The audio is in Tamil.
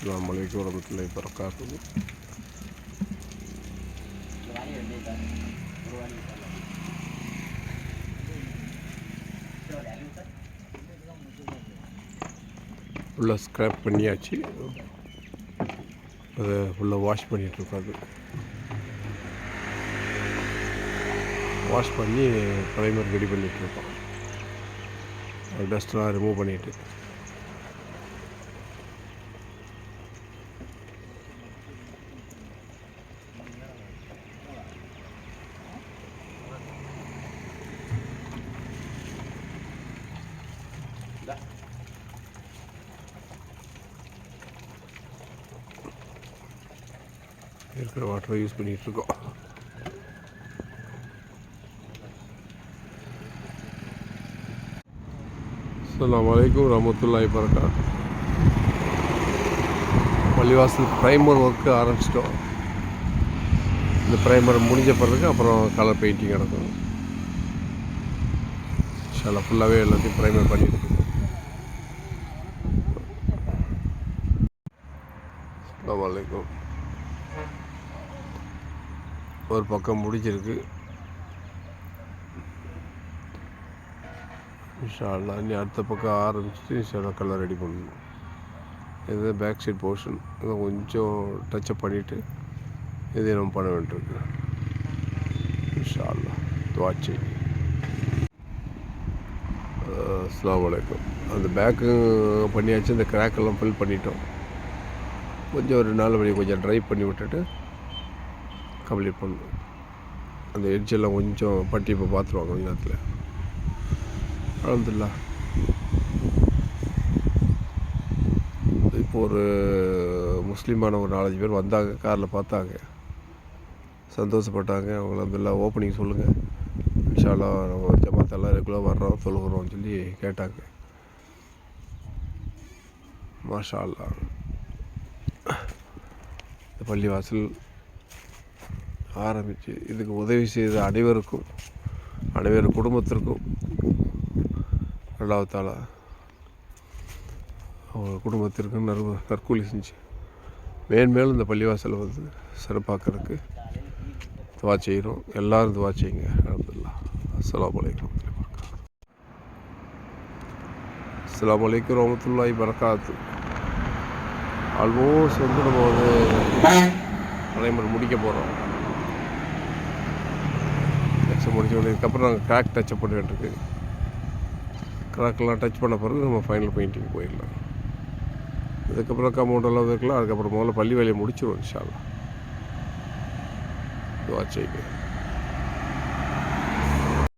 Assalamualaikum warahmatullahi wabarakatuh. ஃபுல்லாக ஸ்க்ராப் பண்ணியாச்சு. அதை ஃபுல்லாக வாஷ் பண்ணிகிட்ருக்காது. வாஷ் பண்ணி ப்ரைமர் ரெடி பண்ணிகிட்ருக்கோம். டஸ்ட்லாம் ரிமூவ் பண்ணிவிட்டு இருக்கிற வாட்டரை யூஸ் பண்ணிகிட்ருக்கோம். அஸ்ஸலாமு ரஹ்மத்துல்லாஹி வபரகாத்துஹு. பள்ளிவாசல் ப்ரைமர் ஒர்க்கு ஆரம்பிச்சிட்டோம். இந்த ப்ரைமர் முடிஞ்ச பிறகு அப்புறம் கலர் பெயிண்டிங் நடக்கும். இன்ஷாஅல்லாஹ் ஃபுல்லாகவே எல்லாத்தையும் ப்ரைமர் பண்ணிட்டு இருக்கோம். அஸ்ஸலாமு அலைக்கும். ஒரு பக்கம் முடிஞ்சிருக்கு. இன்ஷாஅல்லாஹ் இனி அடுத்த பக்கம் ஆரம்பிச்சுட்டு இன்ஷாஅல்லாஹ் கலர் ரெடி பண்ணணும். இது பேக் சைட் போர்ஷன் இதை கொஞ்சம் டச்சப் பண்ணிவிட்டு இதை நம்ம பண்ண வேண்டியிருக்கு. இன்ஷாஅல்லாஹ் துஆ செய்யுங்க. அஸ்ஸலாமு அலைக்கும். அந்த பேக்கு பண்ணியாச்சு. இந்த கிராக்கெல்லாம் ஃபில் பண்ணிட்டோம். கொஞ்சம் ஒரு நாள் வழி கொஞ்சம் ட்ரை பண்ணி விட்டுட்டு கம்ப்ளீட் பண்ணணும். அந்த எட்ஜெல்லாம் கொஞ்சம் பட்டி இப்போ பார்த்துருவாங்க கொஞ்ச நேரத்தில். அல்ஹம்துலில்லாஹ். இப்போ ஒரு முஸ்லீமான ஒரு 4-5 பேர் வந்தாங்க, காரில் பார்த்தாங்க, சந்தோஷப்பட்டாங்க. அவங்க அல்ஹம்துலில்லாஹ் ஓப்பனிங் சொல்லுங்கள், இன்ஷாஅல்லாஹ் நம்ம ஜமாத்தெல்லாம் ரெகுலராக வர்றோம் தொழுகிறோம்னு சொல்லி கேட்டாங்க. மாஷா அல்லாஹ். இந்த பள்ளிவாசல் ஆரம்பித்து இதுக்கு உதவி செய்த அனைவருக்கும், அனைவரு குடும்பத்திற்கும் அல்லாஹ் தஆலா அவங்க குடும்பத்திற்கு நற்கூலி செஞ்சு மேன்மேலும் இந்த பள்ளிவாசலை வந்து சிறப்பாக்கிறதுக்கு துவா செய்கிறோம். எல்லோரும் துவா செய்யுங்க. அல்ஹம்துலில்லாஹ். அஸ்ஸலாமு அலைக்கும். அஸ்ஸலாமு அலைக்கும் வரஹ்மத்துல்லாஹி வபரகாத்துஹு. ஆல்மோஸ்ட் வந்து நம்ம வந்து ப்ரைமர் முடிக்க போகிறோம். டச்சப் முடிச்சு வந்ததுக்கப்புறம் நாங்கள் கிராக் டச்சப் பண்ண வேண்டியிருக்கு. கிராக்கெல்லாம் டச் பண்ண பிறகு நம்ம ஃபைனல் பெயிண்டிங் போயிடலாம். அதுக்கப்புறம் கமௌண்டெல்லாம் இருக்கலாம். அதுக்கப்புறம் முதல்ல பள்ளி வேலையை முடிச்சிடுவோம் இன்ஷாஅல்லாஹ். துஆ செய்யுங்க.